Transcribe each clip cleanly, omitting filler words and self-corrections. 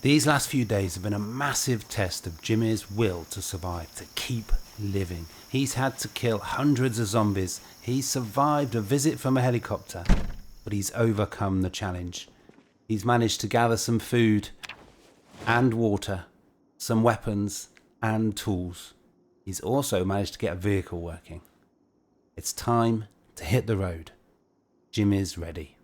These last few days have been a massive test of Jimmy's will to survive, to keep living. He's had to kill hundreds of zombies. He's survived a visit from a helicopter, but he's overcome the challenge. He's managed to gather some food and water, some weapons and tools. He's also managed to get a vehicle working. It's time to hit the road. Jimmy's ready.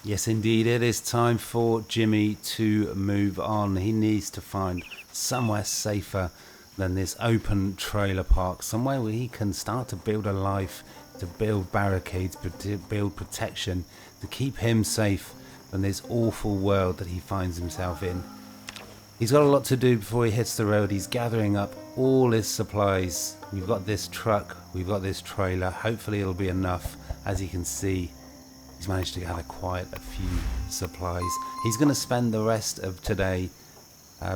Yes, indeed, it is time for Jimmy to move on. He needs to find somewhere safer than this open trailer park, somewhere where he can start to build a life, to build barricades, to build protection, to keep him safe from this awful world that he finds himself in. He's got a lot to do before he hits the road. He's gathering up all his supplies. We've got this truck, we've got this trailer. Hopefully it'll be enough. As you can see, he's managed to gather quite a few supplies. He's going to spend the rest of today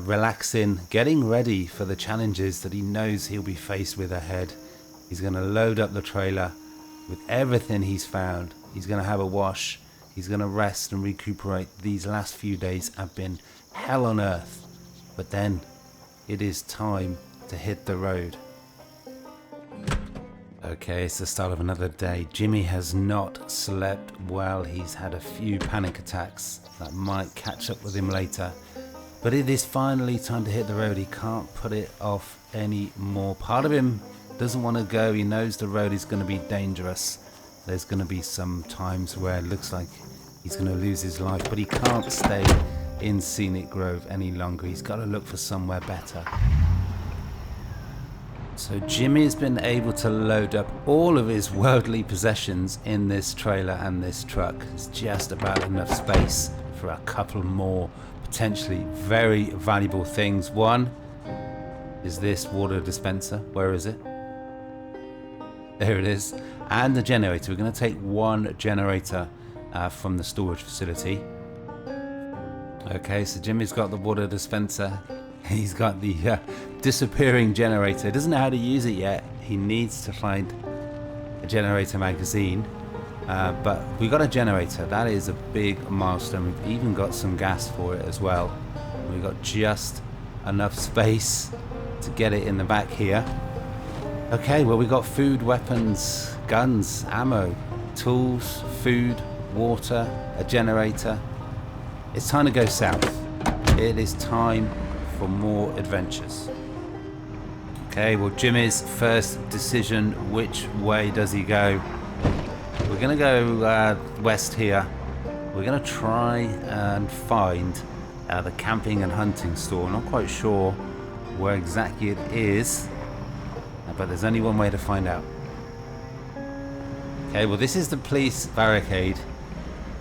relaxing, getting ready for the challenges that he knows he'll be faced with ahead. He's going to load up the trailer with everything he's found. He's going to have a wash. He's going to rest and recuperate. These last few days have been hell on earth. But then it is time to hit the road. Okay, it's the start of another day. Jimmy has not slept well. He's had a few panic attacks that might catch up with him later. But it is finally time to hit the road. He can't put it off anymore. Part of him doesn't want to go. He knows the road is going to be dangerous. There's going to be some times where it looks like he's going to lose his life. But he can't stay in Scenic Grove any longer. He's got to look for somewhere better. So Jimmy has been able to load up all of his worldly possessions in this trailer and this truck. It's just about enough space for a couple more potentially very valuable things. One is this water dispenser. Where is it? There it is. And the generator. We're going to take one generator from the storage facility. Okay, so Jimmy's got the water dispenser. He's got the disappearing generator. He doesn't know how to use it yet. He needs to find a generator magazine. But we got a generator. That is a big milestone. We've even got some gas for it as well. We've got just enough space to get it in the back here. Okay, well, we got food, weapons, guns, ammo, tools, food, water, a generator. It's time to go south. It is time for more adventures. Okay, well, Jimmy's first decision, which way does he go? We're going to go west here. We're going to try and find the camping and hunting store. Not quite sure where exactly it is, but there's only one way to find out. Okay, well, this is the police barricade.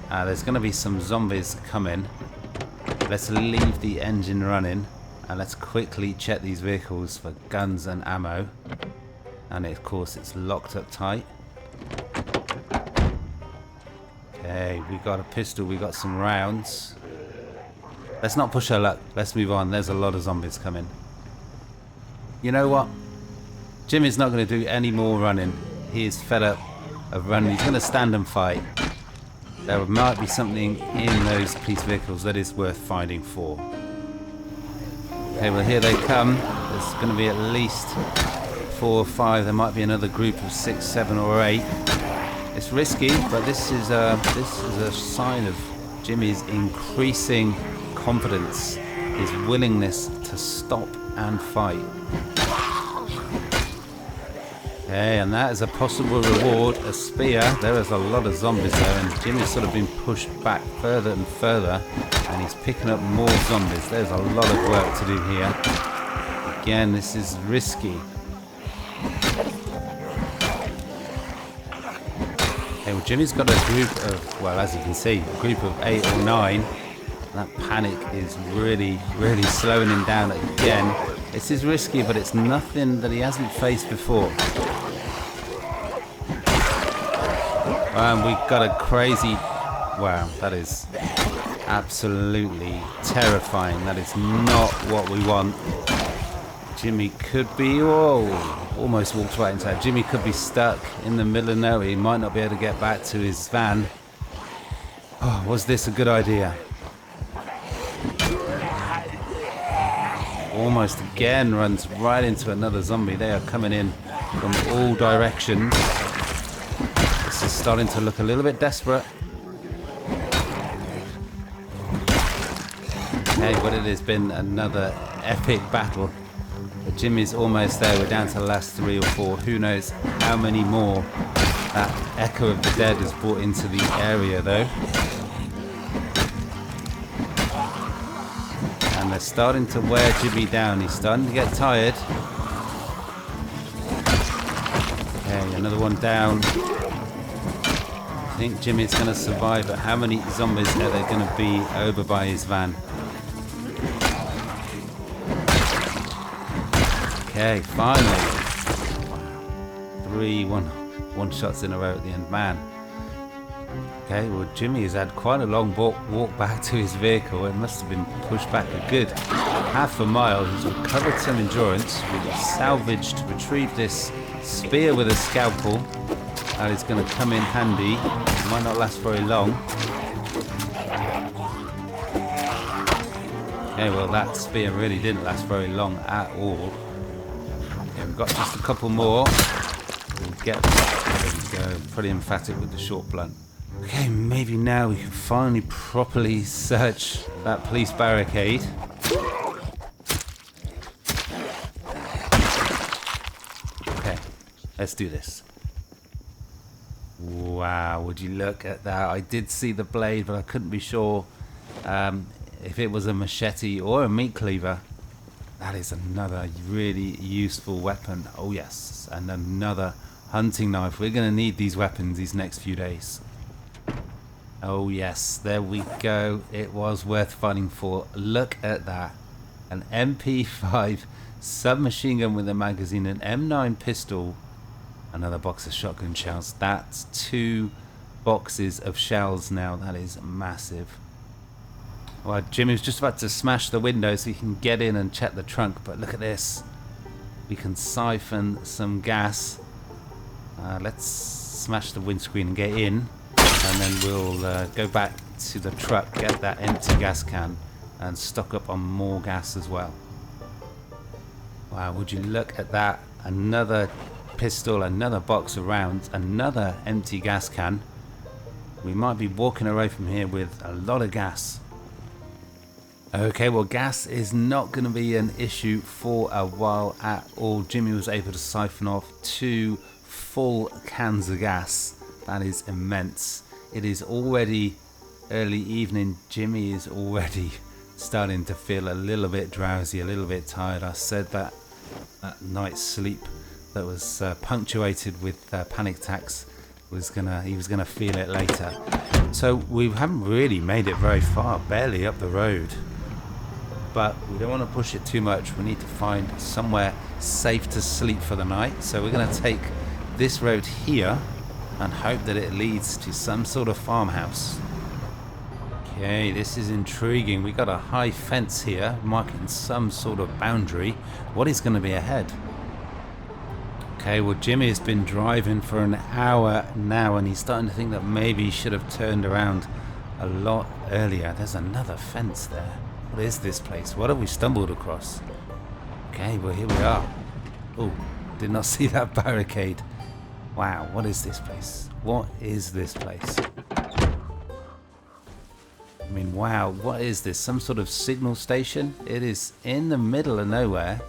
There's going to be some zombies coming. Let's leave the engine running and let's quickly check these vehicles for guns and ammo. And of course it's locked up tight. Okay, we got a pistol, we got some rounds. Let's not push our luck, let's move on. There's a lot of zombies coming. You know what? Jimmy's not going to do any more running. He is fed up of running. He's going to stand and fight. There might be something in those police vehicles that is worth fighting for. Okay, well, here they come. There's going to be at least 4 or 5. There might be another group of 6, 7 or 8. It's risky, but this is a sign of Jimmy's increasing confidence, his willingness to stop and fight. Okay, and that is a possible reward, a spear. There is a lot of zombies there, and Jimmy's sort of been pushed back further and further, and he's picking up more zombies. There's a lot of work to do here. Again, this is risky. Okay, well, Jimmy's got a group of, well, as you can see, a group of 8 or 9. That panic is really, really slowing him down again. This is risky, but it's nothing that he hasn't faced before. And we've got a crazy... Wow, that is absolutely terrifying. That is not what we want. Jimmy could be, almost walked right into that. Jimmy could be stuck in the middle of nowhere. He might not be able to get back to his van. Oh, was this a good idea? Almost again runs right into another zombie. They are coming in from all directions. This is starting to look a little bit desperate. Okay, but it has been another epic battle. But Jimmy's almost there. We're down to the last 3 or 4. Who knows how many more that Echo of the Dead has brought into the area, though. And they're starting to wear Jimmy down. He's starting to get tired. Okay, another one down. I think Jimmy's going to survive, but how many zombies are there going to be over by his van? Okay, finally. 3 one shots in a row at the end. Man. Okay, well, Jimmy has had quite a long walk back to his vehicle. It must have been pushed back a good half a mile. He's recovered some endurance. We've salvaged, retrieved this spear with a scalpel. That is going to come in handy. It might not last very long. Okay, well, that spear really didn't last very long at all. Okay, we've got just a couple more. We'll get, there we go, pretty emphatic with the short blunt. Okay, maybe now we can finally properly search that police barricade. Okay, let's do this. Wow, would you look at that? I did see the blade, but I couldn't be sure if it was a machete or a meat cleaver. That is another really useful weapon. Oh yes, and another hunting knife. We're going to need these weapons these next few days. Oh yes, there we go. It was worth fighting for. Look at that. An MP5 submachine gun with a magazine, an M9 pistol, another box of shotgun shells. That's 2 boxes of shells now. That is massive. Well, Jimmy was just about to smash the window so he can get in and check the trunk, but look at this. We can siphon some gas. Let's smash the windscreen and get in. And then we'll go back to the truck, get that empty gas can, and stock up on more gas as well. Wow, would you look at that? Another pistol, another box of rounds, another empty gas can. We might be walking away from here with a lot of gas. Okay, well, gas is not going to be an issue for a while at all. Jimmy was able to siphon off 2 full cans of gas. That is immense. It is already early evening. Jimmy is already starting to feel a little bit drowsy, a little bit tired. I said that night's sleep that was punctuated with panic attacks he was gonna feel it later. So we haven't really made it very far, barely up the road. But we don't want to push it too much. We need to find somewhere safe to sleep for the night. So we're going to take this road here and hope that it leads to some sort of farmhouse. Okay, this is intriguing. We got a high fence here marking some sort of boundary. What is going to be ahead? Okay, well, Jimmy has been driving for an hour now and he's starting to think that maybe he should have turned around a lot earlier. There's another fence there. What is this place? What have we stumbled across? Okay, well, here we are. Oh, did not see that barricade. Wow, what is this place? What is this place? I mean, wow, what is this? Some sort of signal station? It is in the middle of nowhere.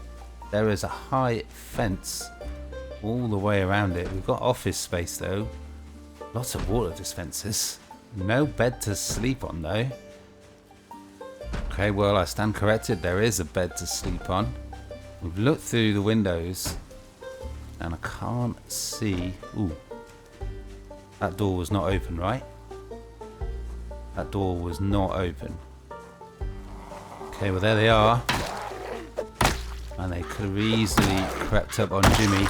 There is a high fence all the way around it. We've got office space though. Lots of water dispensers. No bed to sleep on though. Okay, well, I stand corrected. There is a bed to sleep on. We've looked through the windows and I can't see. Ooh, that door was not open, right? That door was not open. Okay, well, there they are. And they could have easily crept up on Jimmy.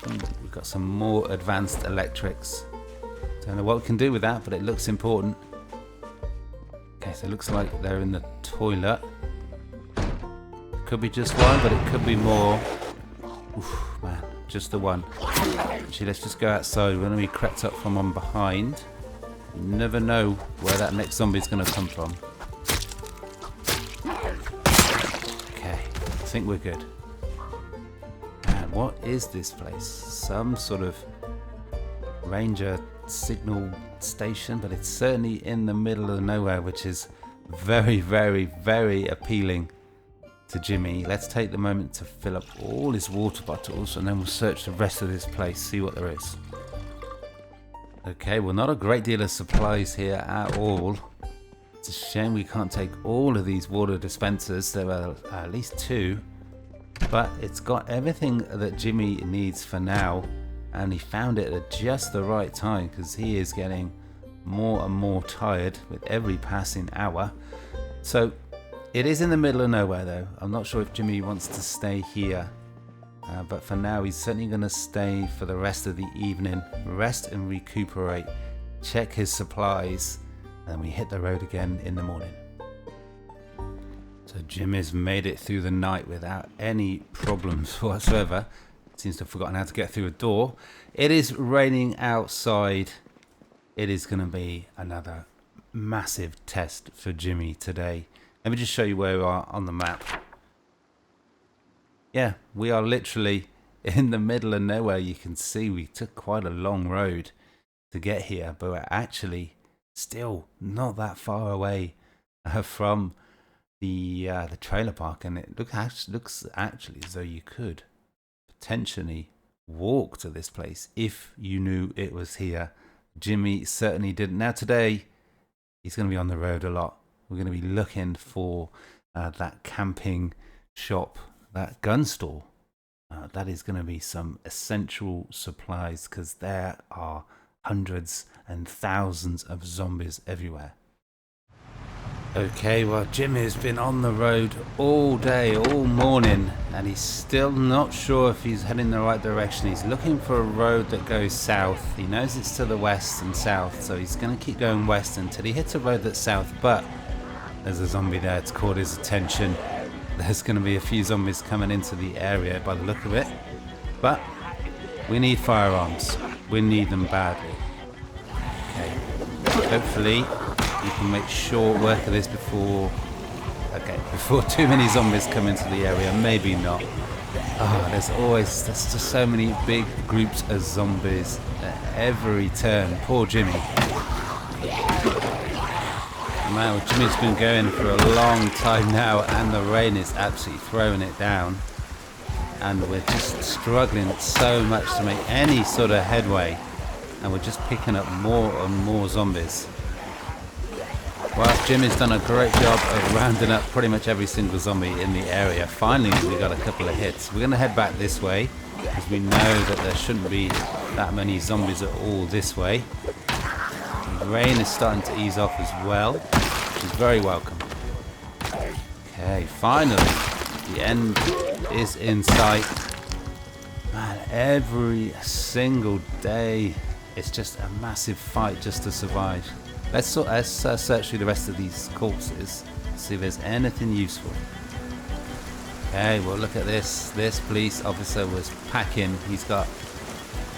Ooh, we've got some more advanced electrics. Don't know what we can do with that, but it looks important. Okay, so it looks like they're in the toilet. Could be just one, but it could be more. Oof, man, just the one. Actually, let's just go outside. We're going to be crept up from on behind. You never know where that next zombie's going to come from. Okay, I think we're good. And what is this place? Some sort of ranger signal station, but it's certainly in the middle of nowhere, which is very, very, very appealing to Jimmy. Let's take the moment to fill up all his water bottles and then we'll search the rest of this place, see what there is. Okay, well, not a great deal of supplies here at all. It's a shame we can't take all of these water dispensers. There are at least 2, but it's got everything that Jimmy needs for now, and he found it at just the right time because he is getting more and more tired with every passing hour. So it is in the middle of nowhere though. I'm not sure if Jimmy wants to stay here, but for now he's certainly going to stay for the rest of the evening, rest and recuperate, check his supplies, and then we hit the road again in the morning. So Jim has made it through the night without any problems whatsoever. Seems to have forgotten how to get through a door. It is raining outside. It is going to be another massive test for Jimmy today. Let me just show you where we are on the map. Yeah, we are literally in the middle of nowhere. You can see we took quite a long road to get here, but we're actually still not that far away from the trailer park, and it looks actually as though you could potentially walk to this place if you knew it was here. Jimmy certainly didn't. Now today he's going to be on the road a lot. We're going to be looking for that camping shop, that gun store. That is going to be some essential supplies because there are hundreds and thousands of zombies everywhere. Okay, well, Jimmy has been on the road all day, all morning, and he's still not sure if he's heading the right direction. He's looking for a road that goes south. He knows it's to the west and south, so he's going to keep going west until he hits a road that's south, but there's a zombie there. It's caught his attention. There's going to be a few zombies coming into the area by the look of it, but we need firearms. We need them badly. Okay, hopefully you can make short work of this before too many zombies come into the area. Maybe not. There's just so many big groups of zombies at every turn. Poor Jimmy. Man, well, Jimmy's been going for a long time now, and the rain is absolutely throwing it down, and we're just struggling so much to make any sort of headway, and we're just picking up more and more zombies. Well, Jimmy's done a great job of rounding up pretty much every single zombie in the area. Finally, we got a couple of hits. We're going to head back this way because we know that there shouldn't be that many zombies at all this way. The rain is starting to ease off as well, which is very welcome. Okay, finally, the end is in sight. Man, every single day it's just a massive fight just to survive. Let's search through the rest of these corpses, see if there's anything useful. Okay, well, look at this. This police officer was packing. He's got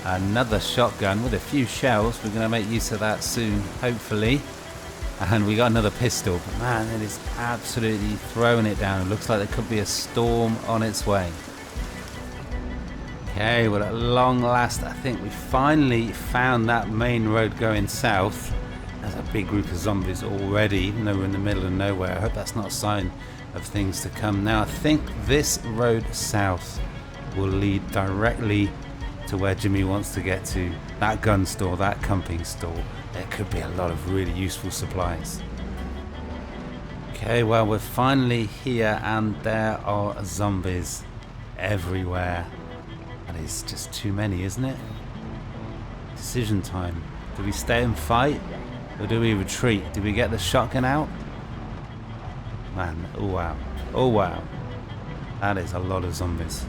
another shotgun with a few shells. We're going to make use of that soon, hopefully. And we got another pistol. But man, it is absolutely throwing it down. It looks like there could be a storm on its way. Okay, well, at long last, I think we finally found that main road going south. There's a big group of zombies already, even though we're in the middle of nowhere. I hope that's not a sign of things to come. Now, I think this road south will lead directly to where Jimmy wants to get to. That gun store, that camping store. There could be a lot of really useful supplies. Okay, well, we're finally here, and there are zombies everywhere. That is just too many, isn't it? Decision time. Do we stay and fight? Or do we retreat? Do we get the shotgun out? Man, oh wow. Oh wow. That is a lot of zombies.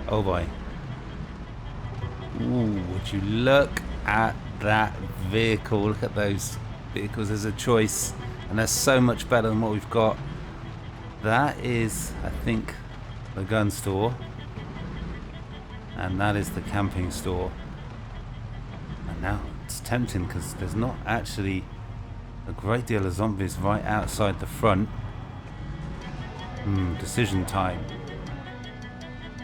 Oh boy. Ooh, would you look at that vehicle? Look at those vehicles. There's a choice, and they're so much better than what we've got. That is, I think, the gun store. And that is the camping store. And now it's tempting because there's not actually a great deal of zombies right outside the front. Decision time.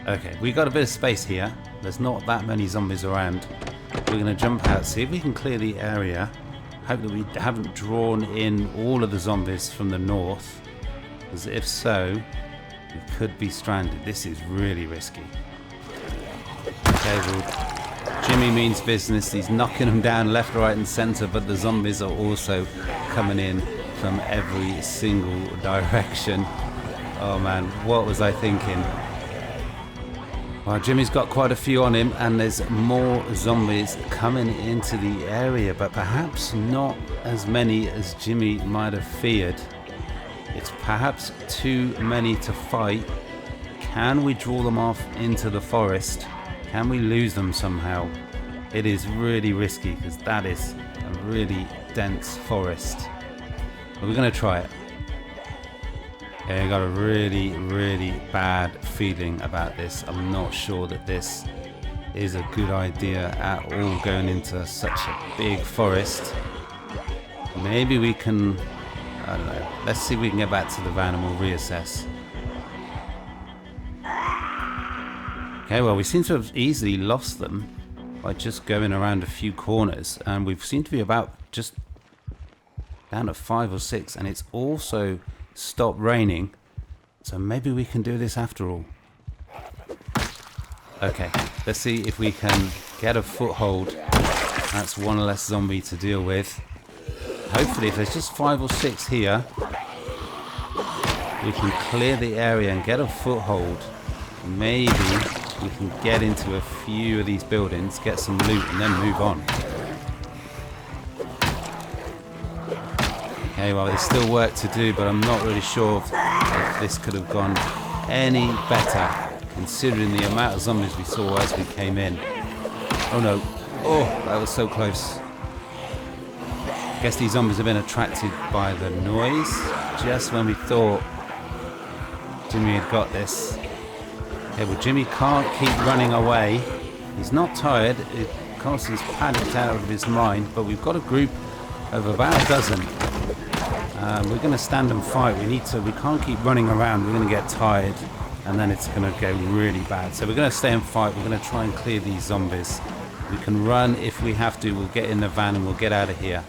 Okay, we got a bit of space here. There's not that many zombies around. We're going to jump out, see if we can clear the area. Hope that we haven't drawn in all of the zombies from the north, because if so, we could be stranded. This is really risky. Okay, well, Jimmy means business. He's knocking them down left, right and centre, but the zombies are also coming in from every single direction. Oh man, what was I thinking? Well, Jimmy's got quite a few on him, and there's more zombies coming into the area, but perhaps not as many as Jimmy might have feared. It's perhaps too many to fight. Can we draw them off into the forest? Can we lose them somehow? It is really risky because that is a really dense forest. But we're going to try it. Yeah, I got a really bad feeling about this. I'm not sure that this is a good idea at all, going into such a big forest. Maybe we can, I don't know, let's see if we can get back to the van and we'll reassess. Okay, well, we seem to have easily lost them by just going around a few corners, and we seem to be about just down to 5 or 6, and it's also stopped raining, so maybe we can do this after all. Okay, let's see if we can get a foothold. That's one less zombie to deal with. Hopefully, if there's just 5 or 6 here, we can clear the area and get a foothold. Maybe we can get into a few of these buildings, get some loot, and then move on. Okay, well, there's still work to do, but I'm not really sure if this could have gone any better, considering the amount of zombies we saw as we came in. Oh no. Oh, that was so close. Guess these zombies have been attracted by the noise, just when we thought Jimmy had got this. Okay, well, Jimmy can't keep running away. He's not tired. Constance's panicked out of his mind, but we've got a group of about a dozen. We're going to stand and fight. We can't keep running around. We're going to get tired, and then it's going to go really bad. So we're going to stay and fight. We're going to try and clear these zombies. We can run if we have to. We'll get in the van and we'll get out of here.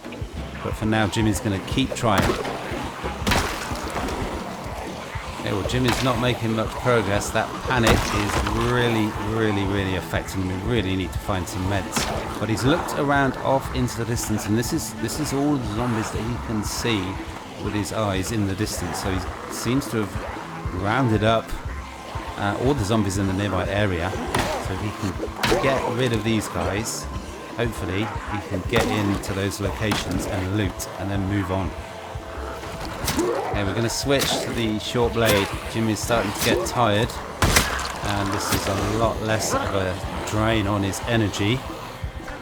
But for now, Jimmy's going to keep trying. Okay, well, Jimmy's not making much progress. That panic is really affecting him. We really need to find some meds. But he's looked around off into the distance, and this is all the zombies that he can see with his eyes in the distance. So he seems to have rounded up all the zombies in the nearby area. So he can get rid of these guys. Hopefully he can get into those locations and loot and then move on. Okay, we're going to switch to the short blade. Jimmy's starting to get tired, and this is a lot less of a drain on his energy.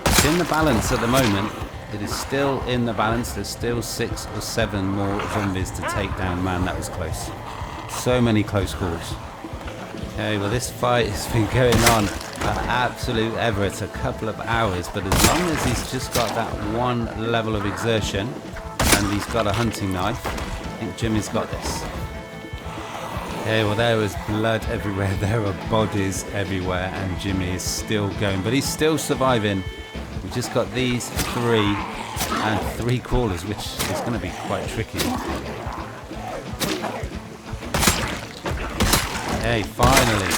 It's in the balance at the moment. It is still in the balance. There's still 6 or 7 more zombies to take down. Man, that was close. So many close calls. Okay, well, this fight has been going on an absolute ever. It's a couple of hours, but as long as he's just got that one level of exertion and he's got a hunting knife, I think Jimmy's got this. Okay, well, there was blood everywhere. There are bodies everywhere, and Jimmy is still going, but he's still surviving. We've just got these 3 and 3 callers, which is going to be quite tricky. Hey, finally.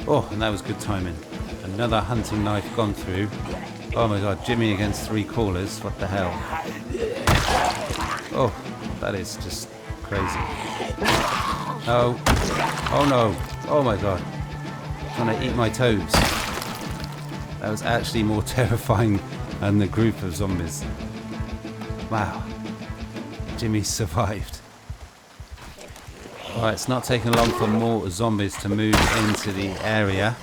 Oh, and that was good timing. Another hunting knife gone through. Oh my god, Jimmy against 3 callers. What the hell? Oh, that is just crazy. Oh. Oh no. Oh my god. Trying to eat my toes. That was actually more terrifying than the group of zombies. Wow. Jimmy survived. Alright, it's not taking long for more zombies to move into the area.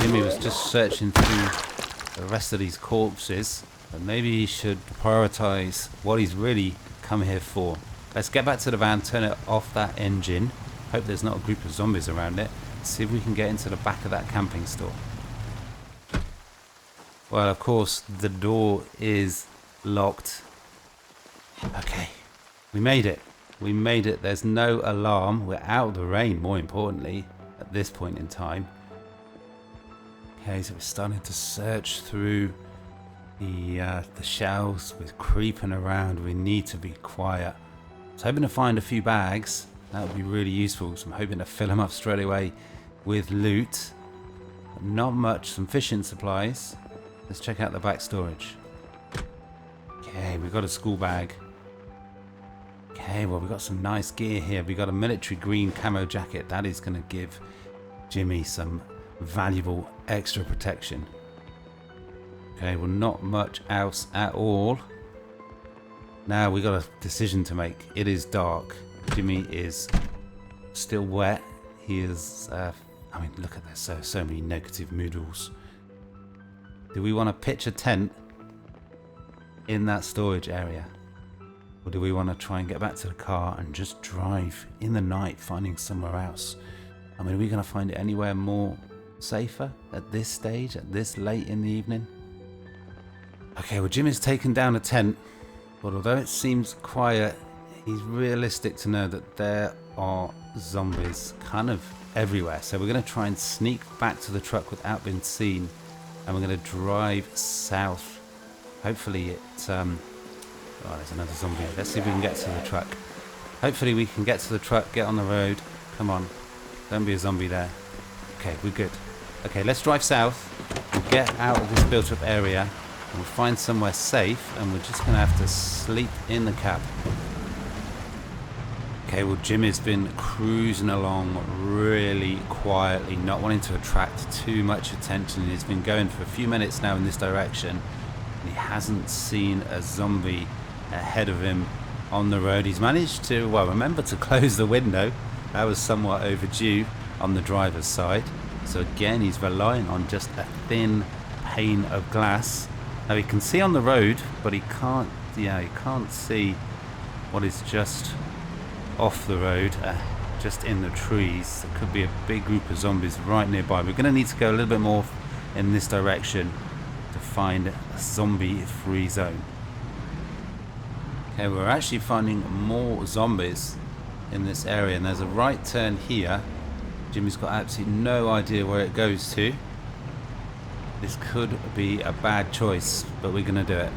Jimmy was just searching through the rest of these corpses, but maybe he should prioritise what he's really come here for. Let's get back to the van, turn it off that engine. Hope there's not a group of zombies around it. See if we can get into the back of that camping store. Well, of course, the door is locked. Okay, we made it. We made it. There's no alarm. We're out of the rain, more importantly, at this point in time. Okay, so we're starting to search through the shelves. We're creeping around. We need to be quiet. I was hoping to find a few bags. That would be really useful. So I'm hoping to fill them up straight away with loot. But not much. Some fishing supplies. Let's check out the back storage. Okay, we've got a school bag. Okay, well, we've got some nice gear here. We've got a military green camo jacket. That is going to give Jimmy some valuable extra protection. Okay, well, not much else at all. Now we got a decision to make. It is dark. Jimmy is still wet. He is, I mean, look at this. So many negative moodles. Do we want to pitch a tent in that storage area? Or do we want to try and get back to the car and just drive in the night, finding somewhere else? I mean, are we going to find it anywhere more safer at this stage, at this late in the evening? Okay, well, Jimmy's taken down a tent, but although it seems quiet, he's realistic to know that there are zombies kind of everywhere. So we're going to try and sneak back to the truck without being seen, and we're going to drive south. Hopefully it... Oh, there's another zombie. Let's see if we can get to the truck. Hopefully we can get to the truck, get on the road. Come on. Don't be a zombie there. Okay, we're good. Okay, let's drive south. We'll get out of this built-up area. And we'll find somewhere safe. And we're just going to have to sleep in the cab. Okay, well, Jimmy's been cruising along really quietly, not wanting to attract too much attention. He's been going for a few minutes now in this direction. And he hasn't seen a zombie ahead of him on the road. He's managed to, well, remember to close the window. That was somewhat overdue on the driver's side. So again, he's relying on just a thin pane of glass. Now he can see on the road, but he can't, he can't see what is just off the road, just in the trees. There could be a big group of zombies right nearby. We're going to need to go a little bit more in this direction to find a zombie-free zone. Okay, we're actually finding more zombies in this area, and there's a right turn here. Jimmy's got absolutely no idea where it goes to. This could be a bad choice, but we're going to do it.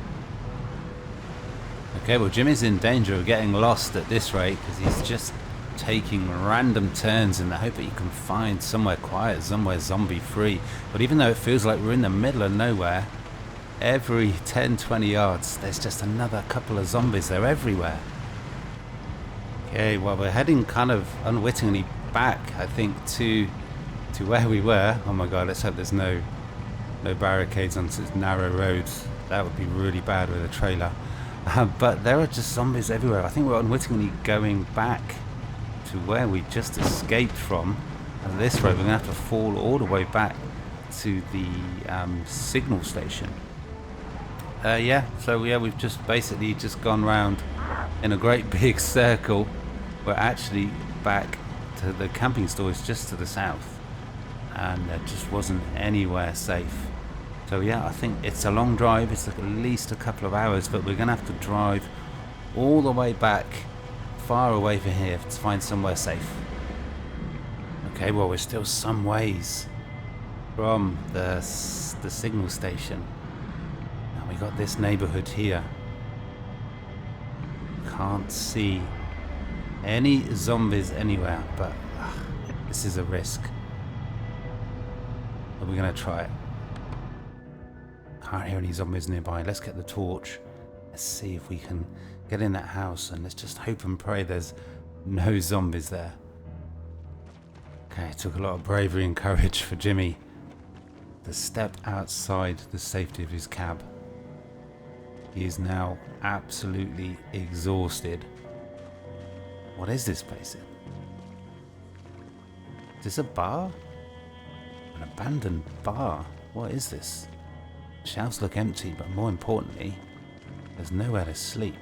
Okay, well, Jimmy's in danger of getting lost at this rate because he's just taking random turns in the hope that he can find somewhere quiet, somewhere zombie-free. But even though it feels like we're in the middle of nowhere, every 10-20 yards there's just another couple of zombies. They're everywhere. Okay, well, we're heading kind of unwittingly back, I think, to where we were. Oh my god, let's hope there's no barricades on such narrow roads. That would be really bad with a trailer. But there are just zombies everywhere. I think we're unwittingly going back to where we just escaped from. And this road, we're going to have to fall all the way back to the signal station. We've just basically just gone round in a great big circle. We're actually back to the camping stores just to the south, and there just wasn't anywhere safe. So yeah, I think it's a long drive. It's like at least a couple of hours, but we're going to have to drive all the way back, far away from here, to find somewhere safe. Okay, well, we're still some ways from the signal station. Now we got this neighborhood here. Can't see any zombies anywhere, but this is a risk. But we're going to try it. Can't hear any zombies nearby. Let's get the torch. Let's see if we can get in that house, and let's just hope and pray there's no zombies there. Okay, it took a lot of bravery and courage for Jimmy to step outside the safety of his cab. He is now absolutely exhausted. What is this place? Is this a bar? An abandoned bar? What is this? Shelves look empty, but more importantly, there's nowhere to sleep.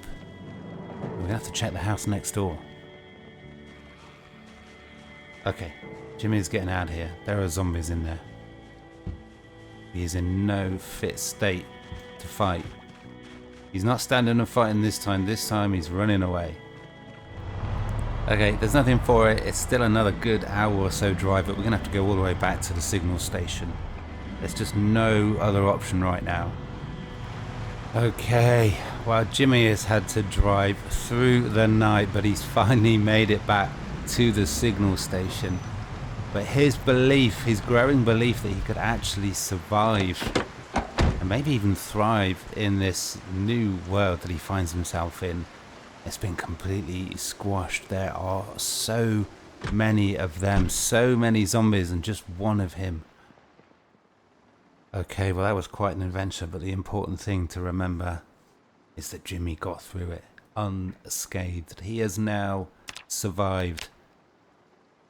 We're gonna have to check the house next door. Okay, Jimmy's getting out of here. There are zombies in there. He is in no fit state to fight. He's not standing and fighting this time. This time he's running away. Okay, there's nothing for it. It's still another good hour or so drive, but we're gonna have to go all the way back to the signal station. There's just no other option right now. Okay, well, Jimmy has had to drive through the night, but he's finally made it back to the signal station. But his belief, his growing belief that he could actually survive and maybe even thrive in this new world that he finds himself in, it's been completely squashed. There are so many of them, so many zombies, and just one of him. Okay, well, that was quite an adventure, but the important thing to remember is that Jimmy got through it unscathed. He has now survived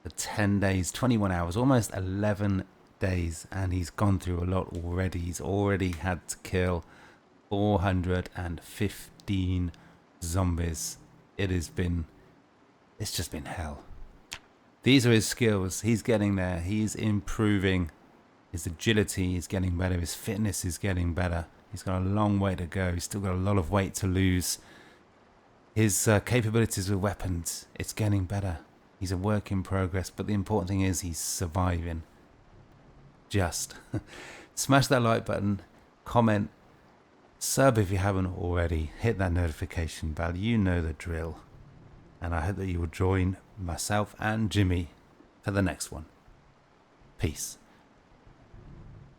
for 10 days, 21 hours, almost 11 days, and he's gone through a lot already. He's already had to kill 415 zombies. It's just been hell. These are his skills. He's getting there. He's improving. His agility is getting better. His fitness is getting better. He's got a long way to go. He's still got a lot of weight to lose. His capabilities with weapons, it's getting better. He's a work in progress, but the important thing is he's surviving. Just smash that like button, comment, sub if you haven't already, hit that notification bell. You know the drill. And I hope that you will join myself and Jimmy for the next one. Peace.